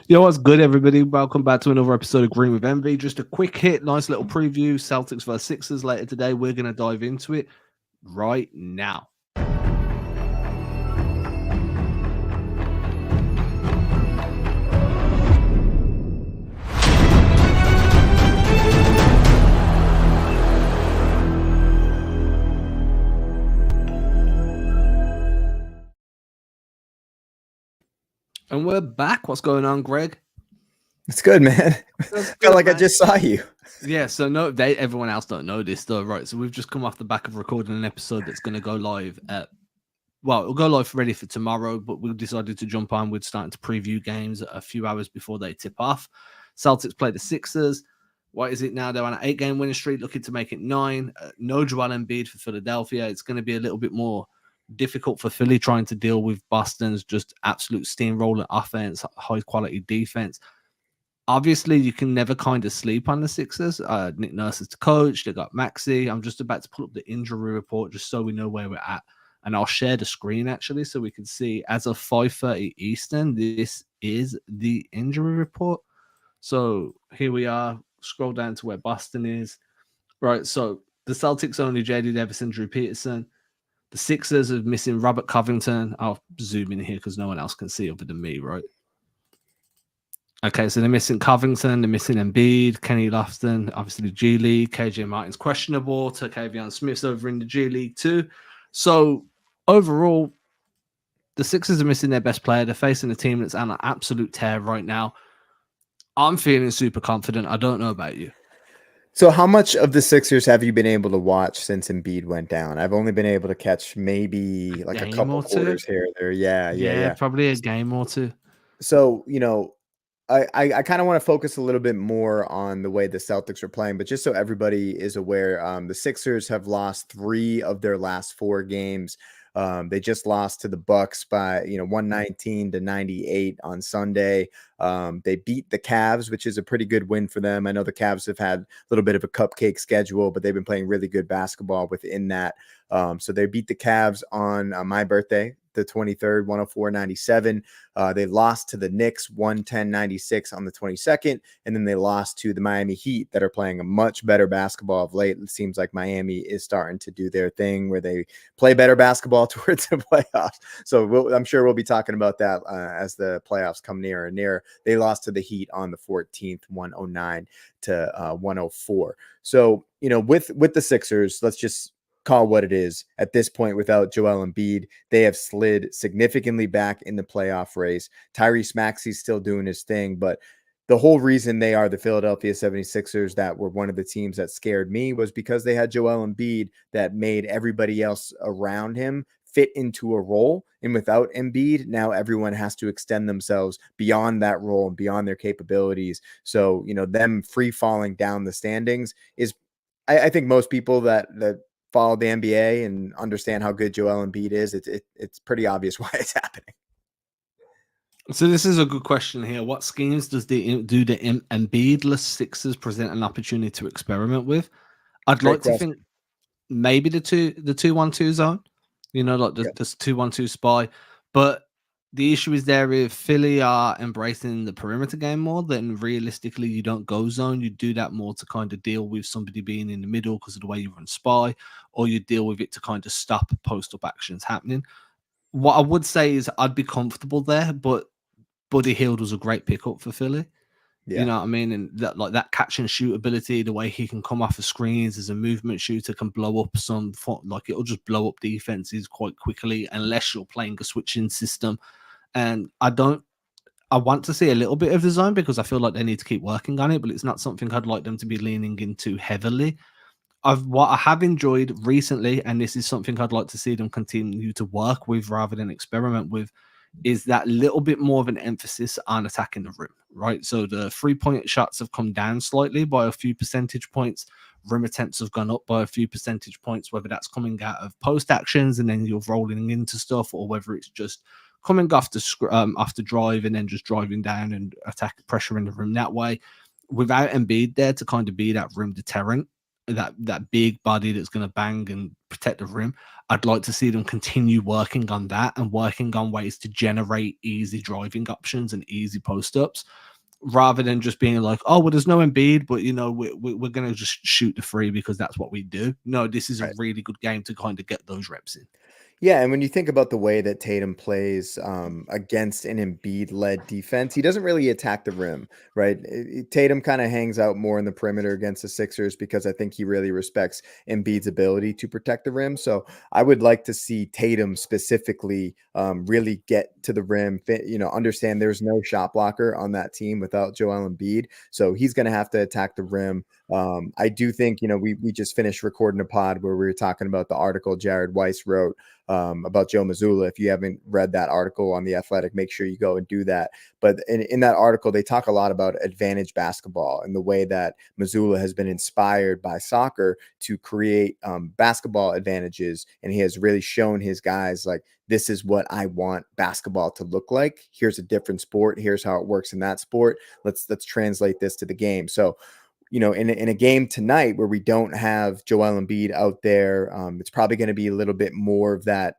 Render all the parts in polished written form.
Yo, what's good, everybody? Welcome back to another episode of Green with Envy. Just a quick hit, nice little preview. Celtics vs Sixers later today. We're going to dive into it right now. And we're back. What's going on, Greg? It's good, man. Felt like man. I just saw you. Yeah, so everyone else don't know this though, right? So we've just come off the back of recording an episode that's going to go live it'll go live ready for tomorrow, but we decided to jump on with starting to preview games a few hours before they tip off. Celtics play the Sixers. What is it now? They're on an 8-game winning streak, looking to make it 9. No Joel Embiid for Philadelphia. It's going to be a little bit more difficult for Philly trying to deal with Boston's just absolute steamroller offense, high quality defense. Obviously, you can never kind of sleep on the Sixers. Nick Nurse is the coach. They got Maxey. I'm just about to pull up the injury report just so we know where we're at. And I'll share the screen, actually, so we can see as of 5:30 Eastern, this is the injury report. So here we are. Scroll down to where Boston is. Right, so the Celtics only J.D. Davis and Drew Peterson. The Sixers are missing Robert Covington. I'll zoom in here because no one else can see other than me, right? Okay, so they're missing Covington, they're missing Embiid, Kenny Lofton, obviously the G League, KJ Martin's questionable, Takevion Smith's over in the G League too. So overall, the Sixers are missing their best player. They're facing a team that's on an absolute tear right now. I'm feeling super confident. I don't know about you. So how much of the Sixers have you been able to watch since Embiid went down? I've only been able to catch maybe like a couple quarters here or there. Yeah. Probably a game or two. So, I kind of want to focus a little bit more on the way the Celtics are playing, but just so everybody is aware, the Sixers have lost 3 of their last 4 games. They just lost to the Bucks by 119-98 on Sunday. They beat the Cavs, which is a pretty good win for them. I know the Cavs have had a little bit of a cupcake schedule, but they've been playing really good basketball within that. So they beat the Cavs on my birthday, the 23rd, 104-97. They lost to the Knicks 110-96 on the 22nd, and then they lost to the Miami Heat that are playing a much better basketball of late. It seems like Miami is starting to do their thing where they play better basketball towards the playoffs. So I'm sure we'll be talking about that as the playoffs come nearer and nearer. They lost to the Heat on the 14th, 109-104. So, with the Sixers, let's just call what it is at this point. Without Joel Embiid, they have slid significantly back in the playoff race. Tyrese Maxey's still doing his thing, but the whole reason they are the Philadelphia 76ers that were one of the teams that scared me was because they had Joel Embiid that made everybody else around him fit into a role. And without Embiid, now everyone has to extend themselves beyond that role and beyond their capabilities. So, them free falling down the standings is, I think most people that follow the NBA and understand how good Joel Embiid is, it's pretty obvious why it's happening. So this is a good question here. What schemes do the Embiidless Sixers present an opportunity to experiment with? I'd like to think maybe the 2-1-2 zone, like this 2-1-2 spy. But the issue is there if Philly are embracing the perimeter game more, then realistically you don't go zone. You do that more to kind of deal with somebody being in the middle because of the way you run spy, or you deal with it to kind of stop post-up actions happening. What I would say is I'd be comfortable there, but Buddy Hield was a great pickup for Philly. Yeah. You know what I mean? And that catch and shoot ability, the way he can come off the screens as a movement shooter, can blow up it'll just blow up defenses quite quickly unless you're playing a switching system. And I want to see a little bit of the zone because I feel like they need to keep working on it, but it's not something I'd like them to be leaning into heavily. What I have enjoyed recently, and this is something I'd like to see them continue to work with rather than experiment with, is that little bit more of an emphasis on attacking the rim, right? So the 3-point shots have come down slightly by a few percentage points. Rim attempts have gone up by a few percentage points, whether that's coming out of post actions and then you're rolling into stuff, or whether it's just coming off the drive and then just driving down and pressure in the rim that way. Without Embiid there to kind of be that rim deterrent, that big body that's going to bang and protect the rim. I'd like to see them continue working on that and working on ways to generate easy driving options and easy post ups, rather than just being like, oh, well, there's no Embiid, but we're going to just shoot the free because that's what we do. No, this is a Right. really good game to kind of get those reps in. Yeah, and when you think about the way that Tatum plays against an Embiid-led defense, he doesn't really attack the rim, right? Tatum kind of hangs out more in the perimeter against the Sixers because I think he really respects Embiid's ability to protect the rim. So I would like to see Tatum specifically really get to the rim, understand there's no shot blocker on that team without Joel Embiid. So he's going to have to attack the rim. I do think, we just finished recording a pod where we were talking about the article Jared Weiss wrote about Joe Mazzulla. If you haven't read that article on The Athletic, make sure you go and do that. But in that article, they talk a lot about advantage basketball and the way that Mazzulla has been inspired by soccer to create basketball advantages. And he has really shown his guys, like, this is what I want basketball to look like. Here's a different sport. Here's how it works in that sport. Let's translate this to the game. So, in a game tonight where we don't have Joel Embiid out there, it's probably going to be a little bit more of that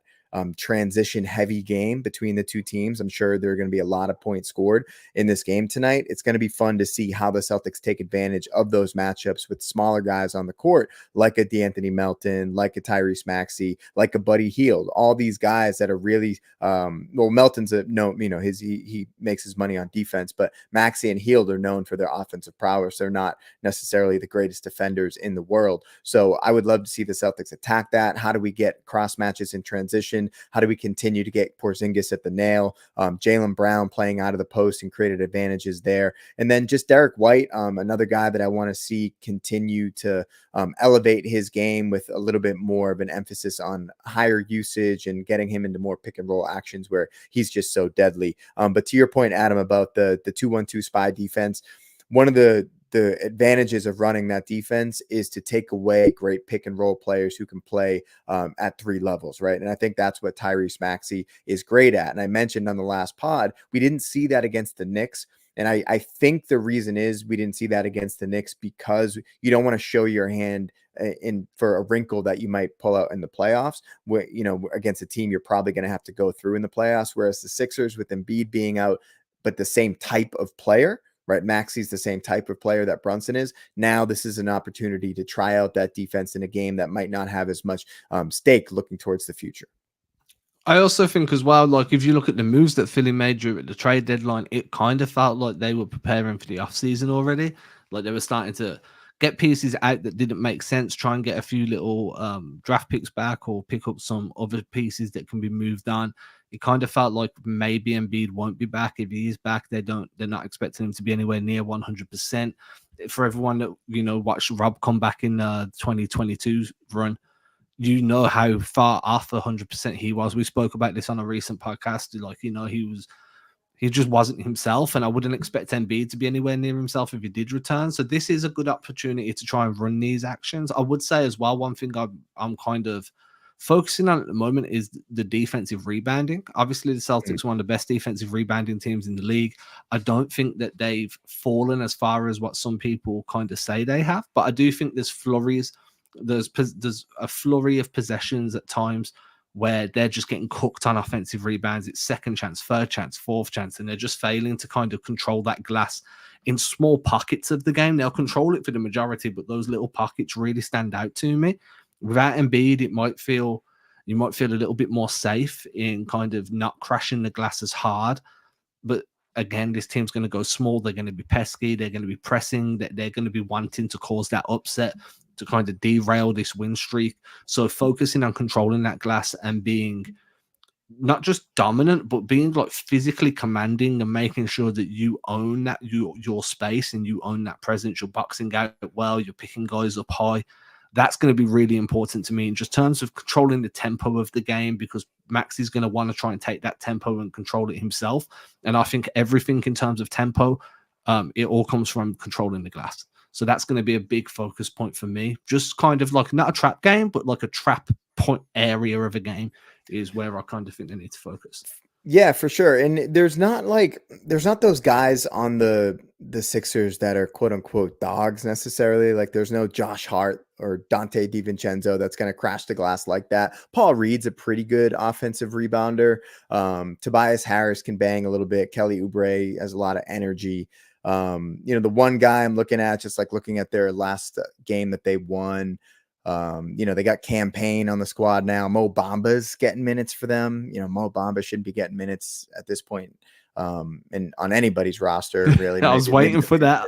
transition heavy game between the two teams. I'm sure there are going to be a lot of points scored in this game tonight. It's going to be fun to see how the Celtics take advantage of those matchups with smaller guys on the court, like a DeAnthony Melton, like a Tyrese Maxey, like a Buddy Hield. All these guys that are really Melton's he makes his money on defense, but Maxey and Hield are known for their offensive prowess. They're not necessarily the greatest defenders in the world. So I would love to see the Celtics attack that. How do we get cross matches in transition? How do we continue to get Porzingis at the nail? Jaylen Brown playing out of the post and created advantages there. And then just Derek White, another guy that I want to see continue to elevate his game with a little bit more of an emphasis on higher usage and getting him into more pick and roll actions where he's just so deadly. But to your point, Adam, about the 2-1-2 spy defense, one of the advantages of running that defense is to take away great pick and roll players who can play at three levels, right? And I think that's what Tyrese Maxey is great at. And I mentioned on the last pod, we didn't see that against the Knicks. And I think the reason is we didn't see that against the Knicks because you don't want to show your hand for a wrinkle that you might pull out in the playoffs, where, against a team you're probably going to have to go through in the playoffs. Whereas the Sixers, with Embiid being out, but the same type of player, right? Maxey's the same type of player that Brunson is. Now this is an opportunity to try out that defense in a game that might not have as much stake looking towards the future. I also think as well, like if you look at the moves that Philly made during the trade deadline, it kind of felt like they were preparing for the offseason already. Like they were starting to get pieces out that didn't make sense, try and get a few little draft picks back or pick up some other pieces that can be moved on. It kind of felt like maybe Embiid won't be back. If he is back, they're not expecting him to be anywhere near 100%. For everyone that watched Rob come back in 2022 run, how far off 100% he was. We spoke about this on a recent podcast. Like he just wasn't himself, and I wouldn't expect Embiid to be anywhere near himself if he did return. So this is a good opportunity to try and run these actions. I would say as well, one thing I'm kind of focusing on at the moment is the defensive rebounding. Obviously, the Celtics are one of the best defensive rebounding teams in the league. I don't think that they've fallen as far as what some people kind of say they have, but I do think there's flurries. There's a flurry of possessions at times where they're just getting cooked on offensive rebounds. It's second chance, third chance, fourth chance, and they're just failing to kind of control that glass in small pockets of the game. They'll control it for the majority, but those little pockets really stand out to me. Without Embiid, you might feel a little bit more safe in kind of not crashing the glass as hard. But again, this team's going to go small. They're going to be pesky. They're going to be pressing. They're going to be wanting to cause that upset to kind of derail this win streak. So focusing on controlling that glass and being not just dominant, but being like physically commanding and making sure that you own that your space and you own that presence. You're boxing out well. You're picking guys up high. That's going to be really important to me in just terms of controlling the tempo of the game, because Max is going to want to try and take that tempo and control it himself. And I think everything in terms of tempo, it all comes from controlling the glass. So that's going to be a big focus point for me. Just kind of like not a trap game, but like a trap point area of a game is where I kind of think they need to focus. Yeah, for sure. And there's not those guys on the Sixers that are quote unquote dogs necessarily. Like there's no Josh Hart or Dante DiVincenzo that's going to crash the glass like that. Paul Reed's a pretty good offensive rebounder. Tobias Harris can bang a little bit. Kelly Oubre has a lot of energy. The one guy I'm looking at, just like looking at their last game that they won. They got Campaign on the squad now. Mo Bamba's getting minutes for them. Mo Bamba shouldn't be getting minutes at this point, and on anybody's roster, really. I was waiting for that.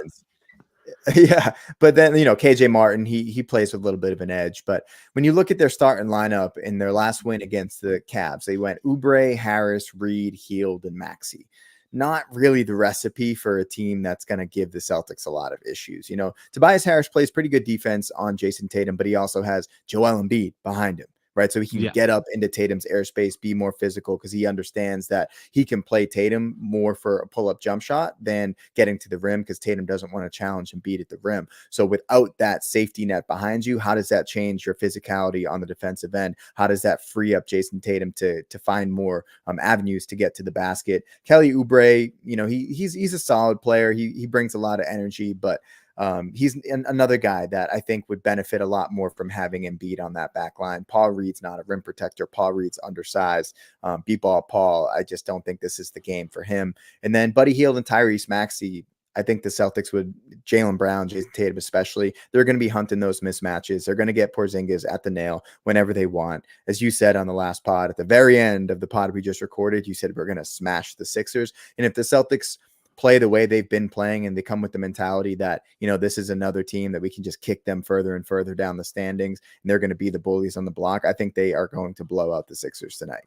Yeah, but then KJ Martin, he plays with a little bit of an edge. But when you look at their starting lineup in their last win against the Cavs, they went Oubre, Harris, Reed, Hield, and Maxey. Not really the recipe for a team that's going to give the Celtics a lot of issues. Tobias Harris plays pretty good defense on Jason Tatum, but he also has Joel Embiid behind him, right? So he can get up into Tatum's airspace, be more physical, because he understands that he can play Tatum more for a pull-up jump shot than getting to the rim, because Tatum doesn't want to challenge Embiid at the rim. So without that safety net behind you, how does that change your physicality on the defensive end? How does that free up Jason Tatum to find more avenues to get to the basket? Kelly Oubre, he's a solid player. He brings a lot of energy, but he's another guy that I think would benefit a lot more from having Embiid on that back line. Paul Reed's not a rim protector. Paul Reed's undersized. B-ball Paul, I just don't think this is the game for him. And then Buddy Hield and Tyrese Maxey, I think the Celtics would, Jaylen Brown, Jason Tatum especially, they're going to be hunting those mismatches. They're going to get Porzingis at the nail whenever they want. As you said on the last pod, at the very end of the pod we just recorded, you said we're going to smash the Sixers. And if the Celtics play the way they've been playing and they come with the mentality that, this is another team that we can just kick them further and further down the standings, and they're going to be the bullies on the block, I think they are going to blow out the Sixers tonight.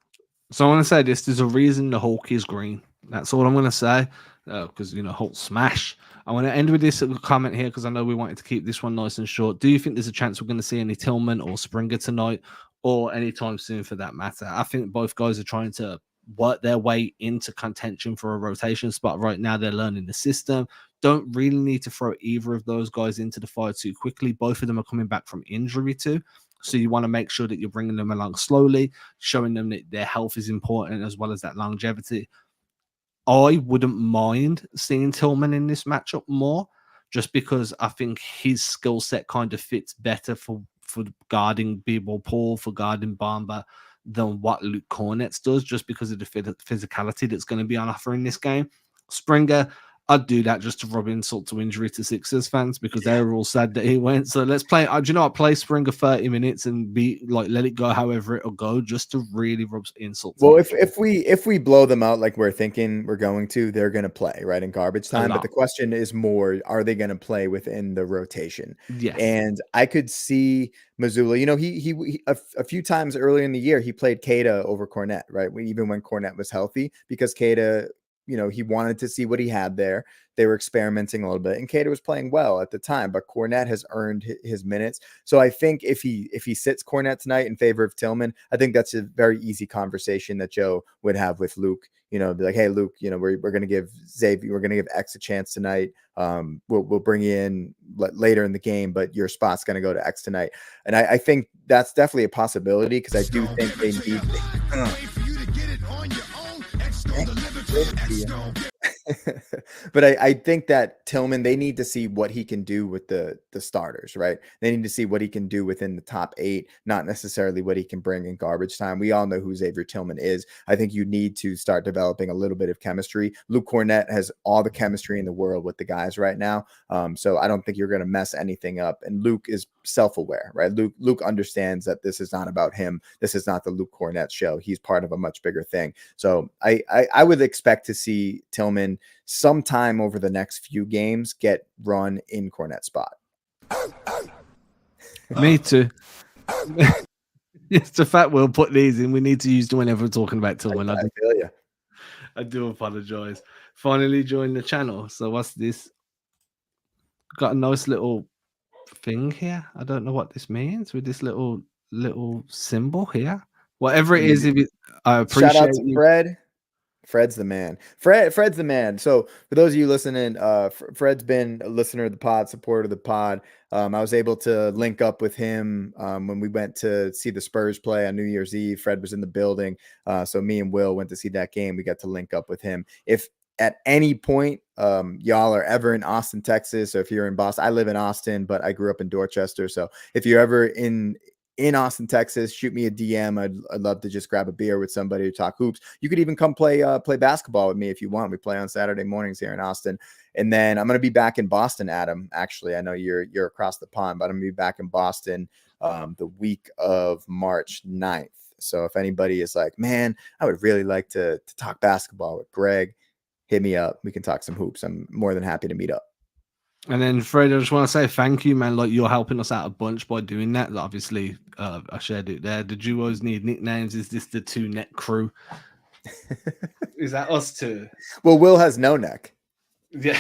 So I want to say this: there's a reason the Hulk is green. That's all I'm going to say, because Hulk smash. I want to end with this comment here because I know we wanted to keep this one nice and short. Do you think there's a chance we're going to see any Tillman or Springer tonight, or anytime soon for that matter? I think both guys are trying to work their way into contention for a rotation spot right now. They're learning the system. Don't really need to throw either of those guys into the fire too quickly. Both of them are coming back from injury too. So you want to make sure that you're bringing them along slowly, showing them that their health is important as well as that longevity. I wouldn't mind seeing Tillman in this matchup more, just because I think his skill set kind of fits better for guarding B-ball Paul, for guarding Bamba, than what Luke Cornet's does, just because of the physicality that's going to be on offer in this game. Springer, I'd do that just to rub insult to injury to Sixers fans, because they were all sad that he went. So let's play. Do you know what? Play Springer 30 minutes and let it go however it'll go, just to really rub insult. Well, if we blow them out like we're thinking we're going to, they're going to play right in garbage time. But the question is more: are they going to play within the rotation? Yes. And I could see Mazzulla. He a few times earlier in the year he played Queta over Cornet, right? Even when Cornet was healthy, because Queta, he wanted to see what he had there. They were experimenting a little bit, and Queta was playing well at the time, but Cornet has earned his minutes. So I think if he sits Cornet tonight in favor of Tillman, I think that's a very easy conversation that Joe would have with Luke. Be like, hey, Luke, we're going to give Xavier, we're going to give X a chance tonight. We'll bring you in later in the game, but your spot's going to go to X tonight. And I think that's definitely a possibility, because I do think they need. But I think that Tillman, they need to see what he can do with the starters, right? They need to see what he can do within the top 8, not necessarily what he can bring in garbage time. We all know who Xavier Tillman is. I think you need to start developing a little bit of chemistry. Luke Cornet has all the chemistry in the world with the guys right now. So I don't think you're going to mess anything up. And Luke is self-aware, right? Luke understands that this is not about him. This is not the Luke Cornet show. He's part of a much bigger thing. So I would expect to see Tillman sometime over the next few games get run in Cornet spot. Me too. It's the fact we'll put these in. We need to use them whenever we're talking about Tillman. I feel you. I do apologize. Finally joined the channel. So what's this? Got a nice little thing here. I don't know what this means with this little symbol here. Whatever it is, I appreciate Shout out to you. Fred. Fred's the man. Fred's the man. So for those of you listening, Fred's been a listener of the pod, supporter of the pod. I was able to link up with him when we went to see the Spurs play on New Year's Eve. Fred was in the building. So me and Will went to see that game. We got to link up with him. If at any point y'all are ever in Austin, Texas, or if you're in Boston, I live in Austin, but I grew up in Dorchester. So if you're ever in Austin, Texas, shoot me a DM. I'd love to just grab a beer with somebody to talk hoops. You could even come play basketball with me if you want. We play on Saturday mornings here in Austin. And then I'm going to be back in Boston, Adam. Actually, I know you're across the pond, but I'm going to be back in Boston the week of March 9th. So if anybody is like, man, I would really like to talk basketball with Greg, hit me up. We can talk some hoops. I'm more than happy to meet up. And then, Fred, I just want to say thank you, man. Like, you're helping us out a bunch by doing that. Obviously, I shared it there. The duos need nicknames. Is this the 2-neck crew? Is that us too? Well, Will has no neck. Yeah.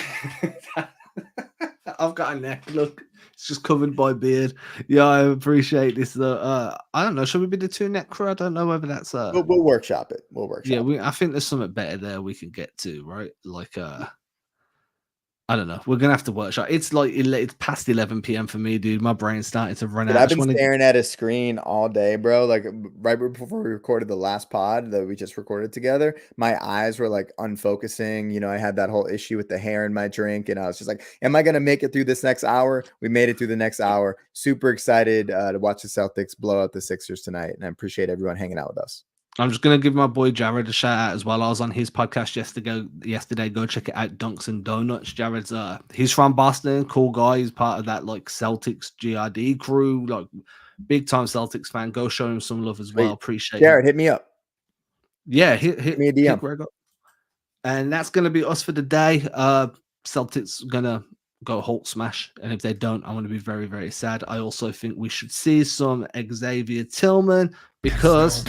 I've got a neck. Look, it's just covered by beard. Yeah, I appreciate this. I don't know. Should we be the 2-neck crew? I don't know whether that's. We'll workshop it. We'll workshop. Yeah, I think there's something better there we can get to, right? Like, I don't know. We're gonna have to workshop. It's like it's past 11 p.m. for me, dude. My brain's starting to run out. I've been staring at a screen all day, bro. Like right before we recorded the last pod that we just recorded together, my eyes were like unfocusing. You know, I had that whole issue with the hair in my drink, and I was just like, "Am I gonna make it through this next hour?" We made it through the next hour. Super excited to watch the Celtics blow out the Sixers tonight, and I appreciate everyone hanging out with us. I'm just going to give my boy Jared a shout out as well. I was on his podcast yesterday. Go check it out, Dunks and Donuts. Jared's he's from Boston, cool guy. He's part of that like Celtics GRD crew, like big time Celtics fan. Go show him some love as well. Appreciate it. Jared, hit me up. Yeah, hit me a DM. And that's going to be us for the day. Celtics gonna go Hulk smash, and if they don't, I'm going to be very, very sad. I also think we should see some Xavier Tillman because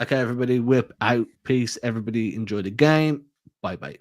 okay, everybody, whip out. Peace. Everybody enjoy the game. Bye bye.